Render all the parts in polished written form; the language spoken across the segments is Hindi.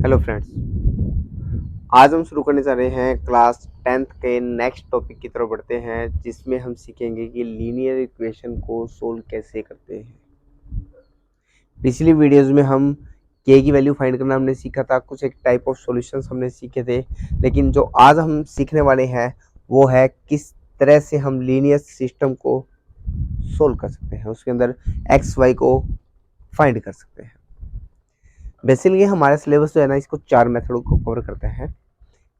हेलो फ्रेंड्स, आज हम शुरू करने जा रहे हैं क्लास 10th के नेक्स्ट टॉपिक की तरफ बढ़ते हैं, जिसमें हम सीखेंगे कि लीनियर इक्वेशन को सोल्व कैसे करते हैं। पिछली वीडियोस में हम के की वैल्यू फाइंड करना हमने सीखा था, कुछ एक टाइप ऑफ सॉल्यूशंस हमने सीखे थे, लेकिन जो आज हम सीखने वाले हैं वो है किस तरह से हम लीनियर सिस्टम को सोल्व कर सकते हैं, उसके अंदर एक्स वाई को फाइंड कर सकते हैं। बेसिकली हमारा सिलेबस जो है ना, इसको 4 मेथडों को कवर करता है।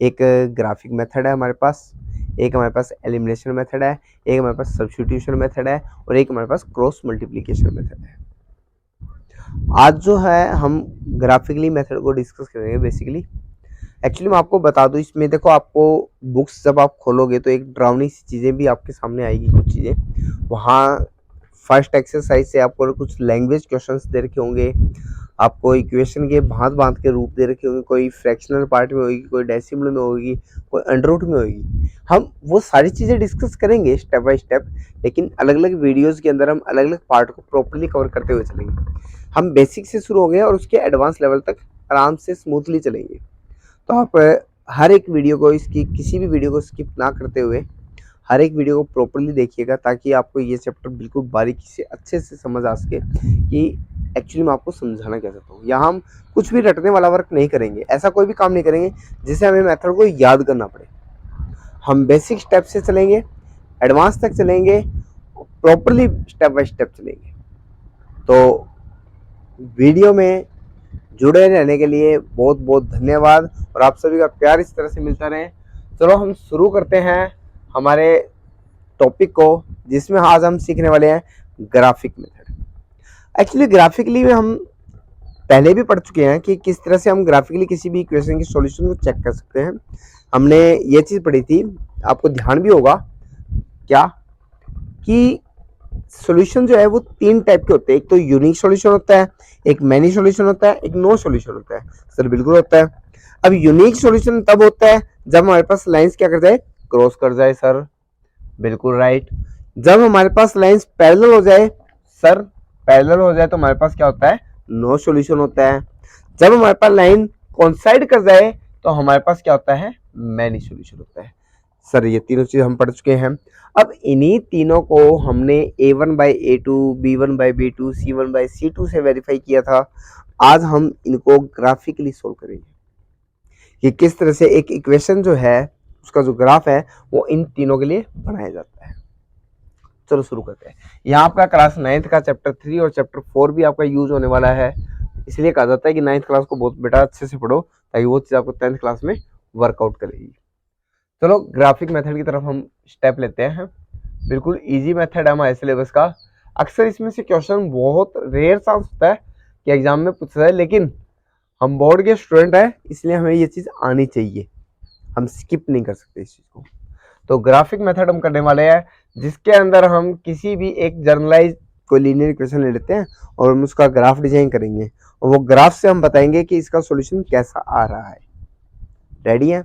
एक ग्राफिक मेथड है हमारे पास, एक हमारे पास एलिमिनेशन मेथड है, एक हमारे पास सब्स्टिट्यूशन मेथड है और एक हमारे पास क्रॉस मल्टीप्लिकेशन मेथड है। आज जो है हम ग्राफिकली मेथड को डिस्कस करेंगे। बेसिकली एक्चुअली मैं आपको बता दूं, इसमें देखो, आपको बुक्स जब आप खोलोगे तो एक ड्राउनी सी चीज़ें भी आपके सामने आएगी। कुछ चीज़ें वहाँ फर्स्ट एक्सरसाइज से आपको कुछ लैंग्वेज क्वेश्चंस दे रखे होंगे, आपको इक्वेशन के भांत भांत के रूप दे रखे होंगे, कोई फ्रैक्शनल पार्ट में होगी, कोई डेसिमल में होगी, कोई अंडर रूट में होगी। हम वो सारी चीज़ें डिस्कस करेंगे स्टेप बाय स्टेप, लेकिन अलग अलग वीडियोस के अंदर हम अलग अलग पार्ट को प्रॉपरली कवर करते हुए चलेंगे। हम बेसिक से शुरू हो गए और उसके एडवांस लेवल तक आराम से स्मूथली चलेंगे। तो आप हर एक वीडियो को, इसकी किसी भी वीडियो को स्किप ना करते हुए हर एक वीडियो को प्रॉपरली देखिएगा, ताकि आपको ये चैप्टर बिल्कुल बारीकी से अच्छे से समझ आ सके कि एक्चुअली मैं आपको समझाना क्या चाहता हूँ। यहाँ हम कुछ भी रटने वाला वर्क नहीं करेंगे, ऐसा कोई भी काम नहीं करेंगे जिसे हमें मेथड को याद करना पड़े। हम बेसिक स्टेप से चलेंगे, एडवांस तक चलेंगे, प्रॉपरली स्टेप बाय स्टेप चलेंगे। तो वीडियो में जुड़े रहने के लिए बहुत बहुत धन्यवाद और आप सभी का प्यार इस तरह से मिलता रहे। चलो हम शुरू करते हैं हमारे टॉपिक को, जिसमें आज हम सीखने वाले हैं ग्राफिक मेथड। एक्चुअली ग्राफिकली में हम पहले भी पढ़ चुके हैं कि किस तरह से हम ग्राफिकली किसी भी इक्वेशन की सॉल्यूशन को चेक कर सकते हैं। हमने ये चीज़ पढ़ी थी, आपको ध्यान भी होगा क्या, कि सॉल्यूशन जो है वो 3 टाइप के होते हैं। एक तो यूनिक सॉल्यूशन होता है, एक मैनी सॉल्यूशन होता है, एक नो सॉल्यूशन होता है। सर बिल्कुल होता है। अब यूनिक सॉल्यूशन तब होता है जब हमारे पास लाइंस क्या कर जाए, क्रॉस कर जाए। सर बिल्कुल राइट। जब हमारे पास लाइंस पैरेलल हो जाए, सर पैरेलल हो जाए तो हमारे पास क्या होता है, नो सॉल्यूशन होता है। जब हमारे पास लाइन कोइंसाइड कर जाए तो हमारे पास क्या होता है, मैनी सॉल्यूशन होता है। सर ये तीनों चीज हम पढ़ चुके हैं। अब इन्हीं तीनों को हमने a1/a2, b1/b2, c1/c2 से वेरीफाई किया था। आज हम इनको ग्राफिकली सोल्व करेंगे कि किस तरह से एक इक्वेशन जो है उसका जो ग्राफ है वो इन तीनों के लिए बनाया जाता है। चलो शुरू करते हैं। यहाँ आपका क्लास 9th का चैप्टर 3 और चैप्टर 4 भी आपका यूज होने वाला है। इसलिए कहा जाता है कि 9th क्लास को बहुत बेटा अच्छे से पढ़ो, ताकि वो चीज़ आपको 10th क्लास में वर्कआउट करेगी। चलो ग्राफिक मेथड की तरफ हम स्टेप लेते हैं। बिल्कुल इजी मेथड है हमारे सिलेबस का। अक्सर इसमें से क्वेश्चन बहुत रेयर चांस होता है कि एग्जाम में पूछा जाए, लेकिन हम बोर्ड के स्टूडेंट हैं, इसलिए हमें ये चीज़ आनी चाहिए, हम स्किप नहीं कर सकते इस चीज़ को। तो ग्राफिक मेथड हम करने वाले हैं, जिसके अंदर हम किसी भी एक जर्नलाइज कोई लीनियर इक्वेशन ले लेते हैं और हम उसका ग्राफ डिजाइन करेंगे, और वो ग्राफ से हम बताएंगे कि इसका सॉल्यूशन कैसा आ रहा है। रेडी है?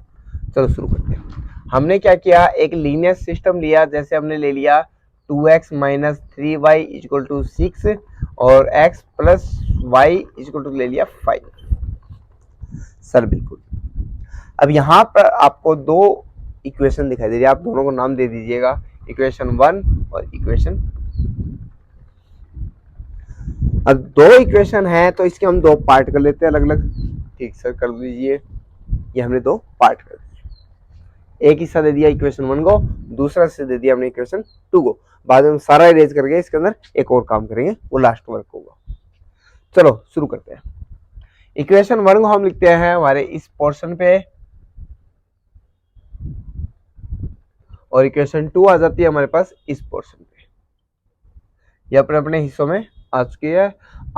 चलो शुरू करते हैं। हमने क्या किया, एक लीनियर सिस्टम लिया। जैसे हमने ले लिया 2x minus 3y equal to 6 और x plus y equal to ले लिया 5। सर बिल्कुल। अब यहाँ पर आपको दो इक्वेशन दिखाई दे रही है, आप दोनों को नाम दे दीजिएगा, इक्वेशन 1 और इक्वेशन। अब दो इक्वेशन है तो इसके हम दो पार्ट कर लेते हैं अलग अलग। ठीक सर, कर दीजिए। ये हमने दो पार्ट कर दिए, एक हिस्सा दे दिया इक्वेशन 1 को, दूसरा हिस्सा दे दिया हमने इक्वेशन 2 को। बाद में हम सारा इरेज करके इसके अंदर एक और काम करेंगे, वो लास्ट वर्क होगा। चलो शुरू करते हैं। इक्वेशन 1 को हम लिखते हैं हमारे इस पोर्शन पे, और इक्वेशन 2 आ जाती है हमारे पास इस पोर्शन पे। ये अपने अपने हिस्सों में आ चुकी है।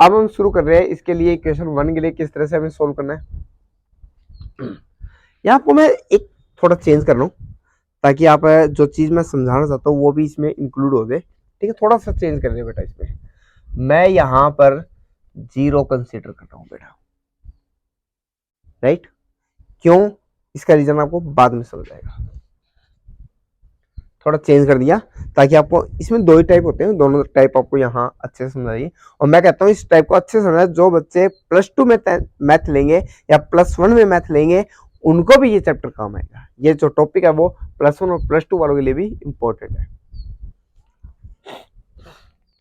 अब हम शुरू कर रहे हैं इसके लिए इक्वेशन 1 के लिए किस तरह से हमें सोल्व करना है। यहाँ आपको मैं एक थोड़ा चेंज कर रहा हूँ, ताकि आप जो चीज मैं समझाना चाहता हूँ वो भी इसमें इंक्लूड हो जाए। ठीक है, थोड़ा सा चेंज कर रहे हैं बेटा इसमें। मैं यहाँ पर 0 कंसीडर कर रहा हूँ बेटा, राइट? क्यों, इसका रीजन आपको बाद में समझ आएगा। थोड़ा चेंज कर दिया ताकि आपको, इसमें दो ही टाइप होते हैं, दोनों टाइप आपको यहाँ अच्छे से समझाइए। और मैं कहता हूँ इस टाइप को अच्छे से समझाए, जो बच्चे +2 में मैथ लेंगे या +1 में मैथ लेंगे उनको भी ये चैप्टर काम आएगा। ये जो टॉपिक है वो +1 और +2 वालों के लिए भी इम्पोर्टेंट है।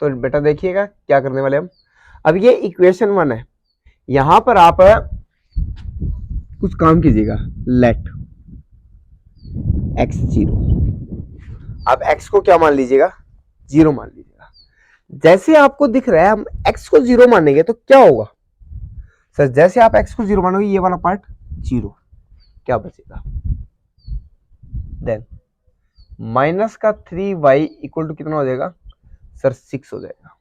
तो बेटा देखिएगा क्या करने वाले हम। अब ये इक्वेशन 1 है, यहां पर आप कुछ काम कीजिएगा। लेट x0, आप x को क्या मान लीजिएगा, 0 मान लीजिएगा। जैसे आपको दिख रहा है हम x को 0 मानेंगे तो क्या होगा सर, जैसे आप x को 0 मानोगे ये वाला पार्ट 0, क्या बचेगा, देन माइनस का 3y इक्वल टू कितना हो जाएगा सर, 6 हो जाएगा।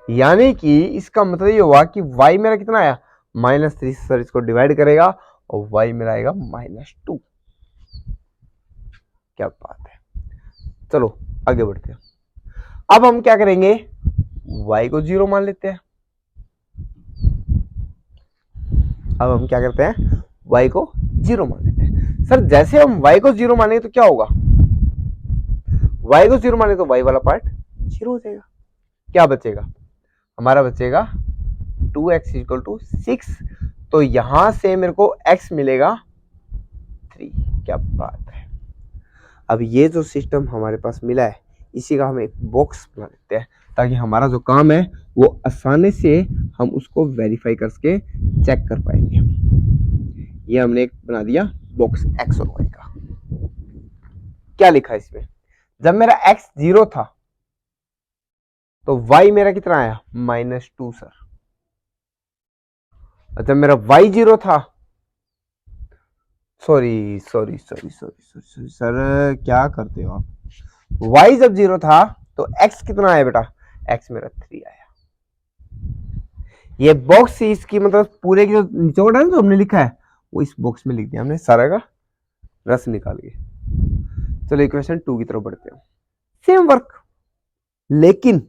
यानी कि इसका मतलब ये हुआ कि y मेरा कितना आया, -3, सर इसको डिवाइड करेगा और y मेरा आएगा -2। क्या बात है। चलो आगे बढ़ते हैं। अब हम क्या करेंगे, y को 0 मान लेते हैं। अब हम क्या करते हैं, y को 0 मान लेते हैं। सर जैसे हम y को 0 मानेंगे तो क्या होगा, y को 0 माने तो y वाला पार्ट 0 हो जाएगा। क्या बचेगा, हमारा बचेगा 2x = 6। तो यहां से मेरे को x मिलेगा 3। क्या बात है। अब ये जो सिस्टम हमारे पास मिला है इसी का हम एक बॉक्स बना लेते हैं ताकि हमारा जो काम है वो आसानी से हम उसको वेरीफाई करके चेक कर पाएंगे। ये हमने एक बना दिया बॉक्स x और y का। क्या लिखा है इसमें, जब मेरा x 0 था तो y मेरा कितना आया, -2 सर। जब मेरा y 0 था, सॉरी सर, क्या करते हो आप, y जब 0 था तो x कितना आया बेटा, x मेरा 3 आया। ये बॉक्स इसकी मतलब पूरे की जो निचोड़ है ना जो हमने लिखा है वो इस बॉक्स में लिख दिया हमने, सारा का रस निकाल के। चलो इक्वेशन 2 की तरफ बढ़ते हैं। सेम वर्क, लेकिन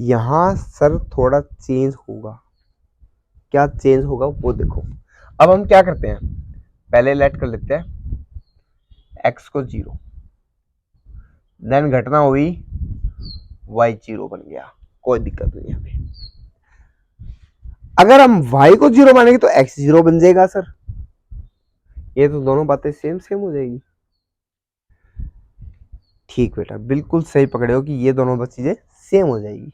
यहां सर थोड़ा चेंज होगा। क्या चेंज होगा वो देखो। अब हम क्या करते हैं, पहले लेट कर लेते हैं x को 0, देन घटना हुई y 0 बन गया, कोई दिक्कत नहीं हमें। अगर हम y को 0 मानेंगे तो x 0 बन जाएगा सर। ये तो दोनों बातें सेम हो जाएगी। ठीक बेटा, बिल्कुल सही पकड़े हो कि ये दोनों चीजें सेम हो जाएगी।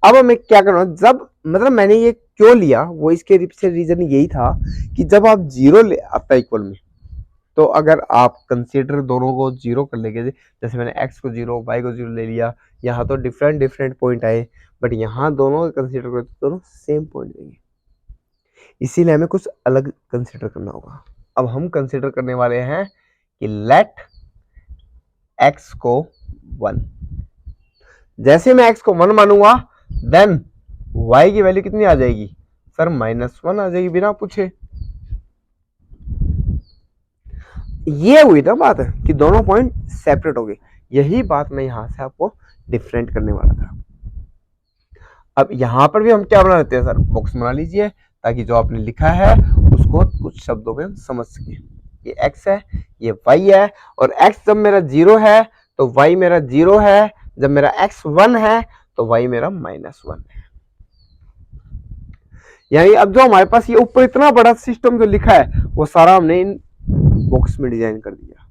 अब हमें क्या करना, जब मतलब मैंने ये क्यों लिया वो इसके पीछे रीजन यही था कि जब आप 0 ले आता है इक्वल में, तो अगर आप कंसीडर दोनों को 0 कर लेंगे, जैसे मैंने x को 0 y को 0 ले लिया, यहाँ तो डिफरेंट पॉइंट आए, बट यहाँ दोनों कंसीडर करते तो दोनों सेम पॉइंट देंगे, इसीलिए हमें कुछ अलग कंसीडर करना होगा। अब हम कंसीडर करने वाले हैं कि लेट x को 1, जैसे मैं x को 1 मानूंगा देन y की वैल्यू कितनी आ जाएगी सर, -1 आ जाएगी बिना पूछे। ये हुई ना बात है कि दोनों पॉइंट सेपरेट हो गए। यही बात मैं यहां से आपको डिफरेंट करने वाला था। अब यहां पर भी हम क्या बना लेते हैं सर, बॉक्स बना लीजिए ताकि जो आपने लिखा है उसको कुछ शब्दों में हम समझ सके। ये x है, ये y है, और x जब मेरा 0 है तो y मेरा 0 है, जब मेरा x 1 है तो y मेरा -1 है। यानी अब जो हमारे पास ये ऊपर इतना बड़ा सिस्टम जो लिखा है वो सारा हमने इन बॉक्स में डिजाइन कर दिया।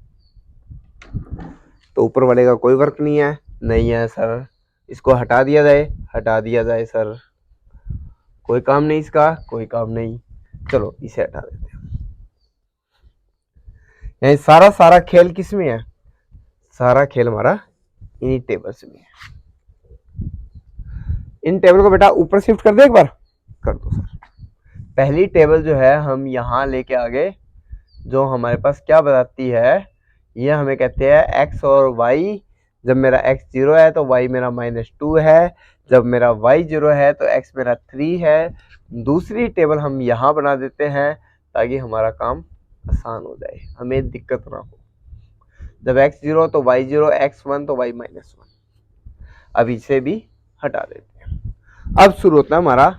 तो ऊपर वाले का कोई वर्क नहीं है सर, इसको हटा दिया जाए सर, कोई काम नहीं इसका, कोई काम नहीं, चलो इसे हटा देते हैं। यानी सारा खेल किस में है, सारा खेल हमारा इन्हीं टेबल्स में है। इन टेबल को बेटा ऊपर शिफ्ट कर दे, एक बार कर दो सर। पहली टेबल जो है हम यहाँ लेके आ गए, जो हमारे पास क्या बताती है, ये हमें कहते हैं x और y। जब मेरा x 0 है तो y मेरा -2 है, जब मेरा y 0 है तो x मेरा 3 है। दूसरी टेबल हम यहाँ बना देते हैं ताकि हमारा काम आसान हो जाए, हमें दिक्कत ना हो। जब x 0 तो y 0, x 1 तो y -1। अब इसे भी हटा देते हैं। अब शुरू होता है हमारा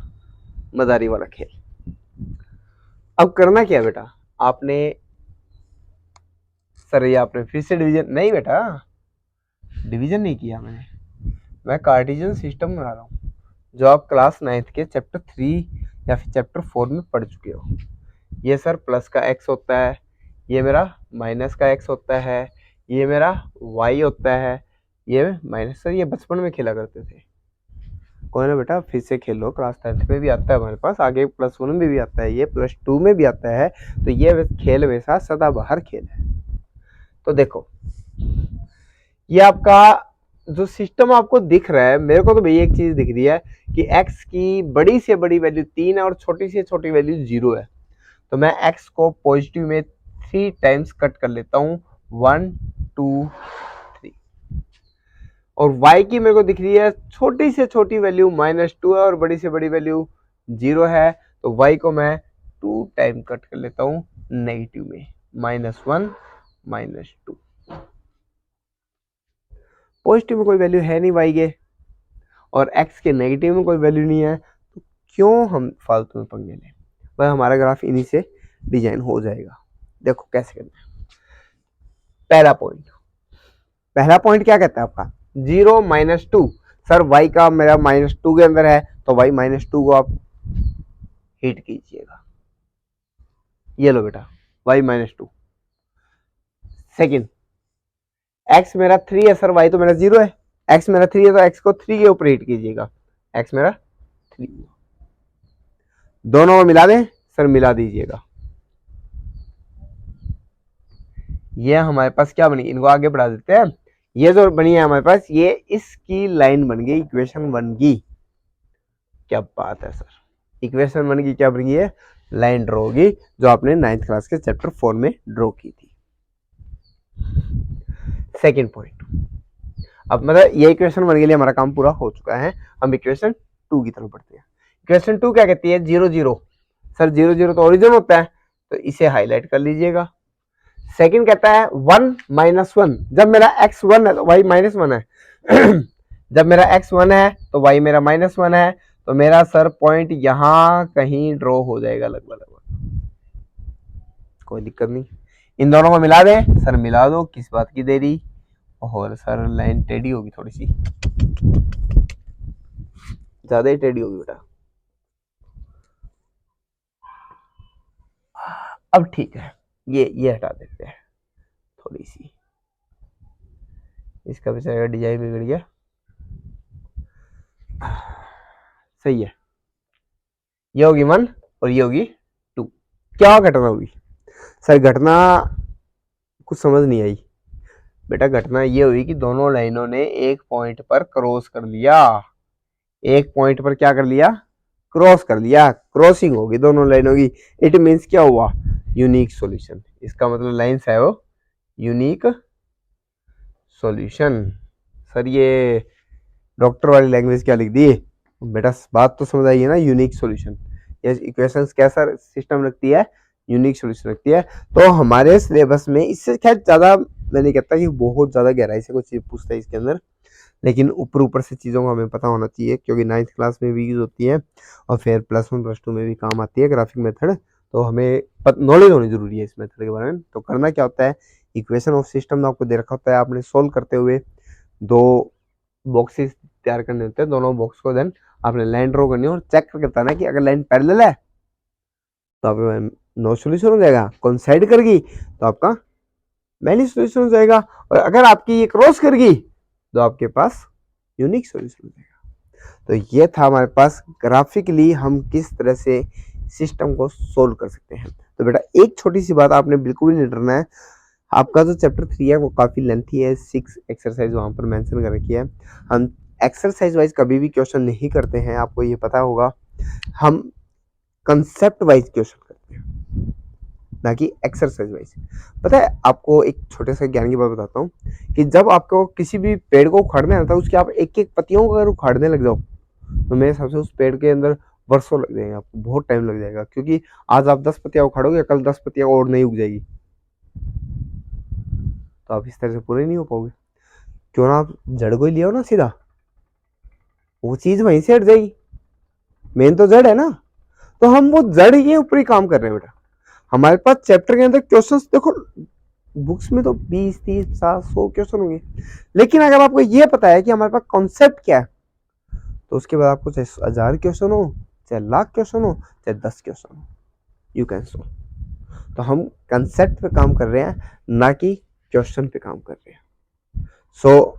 मदारी वाला खेल। अब करना क्या बेटा, आपने सर ये आपने फिर से डिवीजन नहीं बेटा, डिवीजन नहीं किया मैंने, मैं कार्टेशियन सिस्टम बना रहा हूँ जो आप क्लास 9th के चैप्टर 3 या फिर चैप्टर 4 में पढ़ चुके हो। ये सर प्लस का x होता है, ये मेरा माइनस का x होता है, ये मेरा y होता है, ये माइनस। सर ये बचपन में खेला करते थे। कोई ना बेटा, फिर से खेल लो, क्लास 10th में भी आता है हमारे पास, आगे +1 में भी आता है, ये +2 में भी आता है। तो ये खेल वैसा सदाबहार खेल है। तो देखो, ये आपका जो सिस्टम आपको दिख रहा है, मेरे को तो भैया एक चीज दिख रही है कि x की बड़ी से बड़ी वैल्यू 3 है और छोटी से छोटी वैल्यू 0 है। तो मैं x को पॉजिटिव में 3 टाइम्स कट कर लेता हूँ, 1 2 3। और y की मेरे को दिख रही है छोटी से छोटी वैल्यू -2 है और बड़ी से बड़ी वैल्यू 0 है। तो y को मैं 2 टाइम कट कर लेता हूँ नेगेटिव में, -1 -2। पॉजिटिव में कोई वैल्यू है नहीं y के और x के नेगेटिव में कोई वैल्यू नहीं है, तो क्यों हम फालतू में पंगे लें। वह हमारा ग्राफ इन्हीं से डिजाइन हो जाएगा। देखो कैसे करना है। पहला पॉइंट क्या कहता है आपका, 0 -2। सर y का मेरा -2 के अंदर है, तो y -2 को आप हिट कीजिएगा। ये लो बेटा, y -2। सेकंड, x मेरा 3 है सर, y तो मेरा 0 है। x मेरा 3 है तो x को 3 के ऊपर हिट कीजिएगा, x मेरा 3। दोनों को मिला दें सर, मिला दीजिएगा। ये हमारे पास क्या बनी, इनको आगे बढ़ा देते हैं। ये जो बनी है हमारे पास, ये इसकी लाइन बन गई, इक्वेशन 1 की। क्या बात है सर, इक्वेशन 1 की क्या बन गई है, लाइन ड्रॉ होगी, जो आपने 9th क्लास के चैप्टर 4 में ड्रॉ की थी। सेकेंड पॉइंट, अब मतलब ये इक्वेशन 1 के लिए हमारा काम पूरा हो चुका है। हम इक्वेशन 2 की तरफ बढ़ते हैं। इक्वेशन 2 क्या कहती है, 0 0। सर 0 0 तो ओरिजिन होता है, तो इसे हाईलाइट कर लीजिएगा। सेकंड कहता है 1 -1। जब मेरा x 1 है तो y -1 है। जब मेरा x 1 है तो y मेरा -1 है। तो मेरा सर पॉइंट यहां कहीं ड्रॉ हो जाएगा लगभग, कोई दिक्कत नहीं। इन दोनों को मिला दे सर, मिला दो, किस बात की देरी। और सर लाइन टेढ़ी होगी, थोड़ी सी ज्यादा ही टेढ़ी होगी बेटा। अब ठीक है, ये हटा देते हैं थोड़ी सी, इसका बेचारा डिजाइन बिगड़ गया। सही है, ये होगी 1 और ये होगी 2। क्या घटना होगी सर, घटना कुछ समझ नहीं आई बेटा। घटना ये हुई कि दोनों लाइनों ने एक पॉइंट पर क्रॉस कर लिया। एक पॉइंट पर क्या कर लिया, क्रॉस कर लिया, क्रॉसिंग होगी दोनों लाइनों की। इट मींस क्या हुआ, यूनिक सॉल्यूशन। इसका मतलब लाइंस है वो यूनिक सॉल्यूशन। सर ये डॉक्टर वाली लैंग्वेज क्या लिख दी बेटा, बात तो समझ आई है ना। यूनिक सॉल्यूशन, ये इक्वेशंस कैसा सिस्टम रखती है, यूनिक सॉल्यूशन रखती है। तो हमारे सिलेबस में इससे खैर ज्यादा मैं नहीं कहता कि बहुत ज्यादा गहराई से कुछ चीज पूछता है इसके अंदर, लेकिन ऊपर ऊपर से चीज़ों को हमें पता होना चाहिए, क्योंकि 9th क्लास में भी यूज होती है और फिर +1 +2 में भी काम आती है ग्राफिक मेथड। तो हमें नॉलेज होनी जरूरी है इस मेथड के बारे में। तो करना क्या होता है, इक्वेशन ऑफ सिस्टम आपको दे रखा होता है, आपने सोल्व करते हुए 2 बॉक्सेस तैयार करने होते हैं। दोनों बॉक्स को देन आपने लाइन ड्रॉ करनी है और चेक करके बताना कि अगर लाइन पैरेलल है तो आप नो सोल्यूशन हो जाएगा, कोइंसाइड करेगी तो आपका मैनी सोल्यूशन हो जाएगा, और अगर आपकी ये क्रॉस करेगी तो आपके पास यूनिक सॉल्यूशन हो जाएगा। तो ये था हमारे पास ग्राफिकली हम किस तरह से सिस्टम को सोल्व कर सकते हैं। तो बेटा एक छोटी सी बात आपने बिल्कुल नहीं डरना है, आपका जो चैप्टर 3 है वो काफी लेंथी है, 6 एक्सरसाइज वहां पर मेंशन कर रखी है। हम एक्सरसाइज वाइज कभी भी क्वेश्चन नहीं करते हैं, आपको ये पता होगा। हम कंसेप्ट वाइज क्वेश्चन करते हैं, ना कि एक्सरसाइज वाइज। पता है आपको एक छोटे से ज्ञान की बात बताता हूँ, कि जब आपको किसी भी पेड़ को उखाड़ने आता है, उसके आप एक एक पत्तियों को अगर उखाड़ने लग जाओ, तो मेरे हिसाब से उस पेड़ के अंदर वर्षों लग जाएंगे, आपको बहुत टाइम लग जाएगा। क्योंकि आज आप 10 पत्तियां उखाड़ोगे, कल 10 पत्तियां और नहीं उग जाएगी, तो आप इस तरह से पूरे नहीं हो पाओगे। क्यों ना आप जड़ को ही लिया हो ना सीधा, वो चीज वहीं से हट जाएगी। मेन तो जड़ है ना, तो हम वो जड़ के ऊपर ही काम कर रहे हैं बेटा। हमारे पास चैप्टर के अंदर क्वेश्चंस देखो बुक्स में तो 20, 30, 50, 100 क्वेश्चन होंगे, लेकिन अगर आपको ये पता है कि हमारे पास कॉन्सेप्ट क्या है, तो उसके बाद आपको चाहे 1000 क्वेश्चन हो, चाहे लाख क्वेश्चन हो, चाहे 10 क्वेश्चन हो, यू कैन सोल्व। तो हम कंसेप्ट पे काम कर रहे हैं, ना कि क्वेश्चन पे काम कर रहे हैं। सो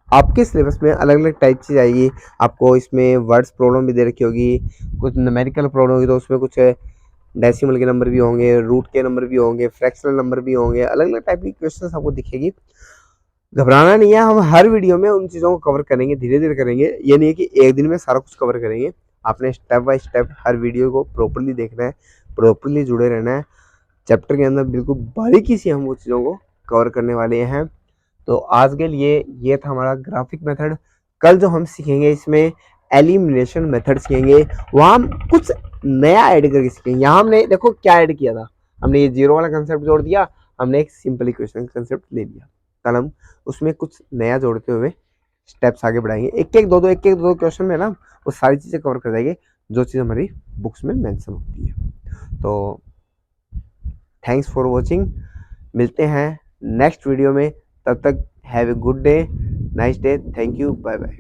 आपके सिलेबस में अलग अलग टाइप चीज आएगी। आपको इसमें वर्ड्स प्रॉब्लम भी दे रखी होगी, कुछ न्यूमेरिकल प्रॉब्लम होगी, तो उसमें कुछ डेसिमल के नंबर भी होंगे, रूट के नंबर भी होंगे, फ्रैक्शनल नंबर भी होंगे, अलग अलग टाइप की क्वेश्चन आपको दिखेगी। घबराना नहीं है, हम हर वीडियो में उन चीज़ों को कवर करेंगे, धीरे धीरे करेंगे। ये नहीं है कि एक दिन में सारा कुछ कवर करेंगे। आपने step by step her video को प्रॉपरली देखना है, प्रॉपरली जुड़े रहना है। चैप्टर के अंदर बिल्कुल बारीकी से हम वो चीज़ों को कवर करने वाले हैं। तो आज के लिए ये था हमारा ग्राफिक मेथड। कल जो हम सीखेंगे इसमें एलिमिनेशन मेथड सीखेंगे, वहाँ हम कुछ नया ऐड करके सीखेंगे। यहाँ हमने देखो क्या ऐड किया था, हमने ये जीरो वाला कंसेप्ट जोड़ दिया, हमने एक सिंपल इक्वेशन कंसेप्ट ले लिया। कल हम उसमें कुछ नया जोड़ते हुए स्टेप्स आगे बढ़ाएंगे। एक एक दो क्वेश्चन में ना वो सारी चीज़ें कवर कर जाएंगे जो चीज़ हमारी बुक्स में मेंशन होती है। तो थैंक्स फॉर वॉचिंग, मिलते हैं नेक्स्ट वीडियो में। तब तक have a good day, nice day, thank you, bye bye.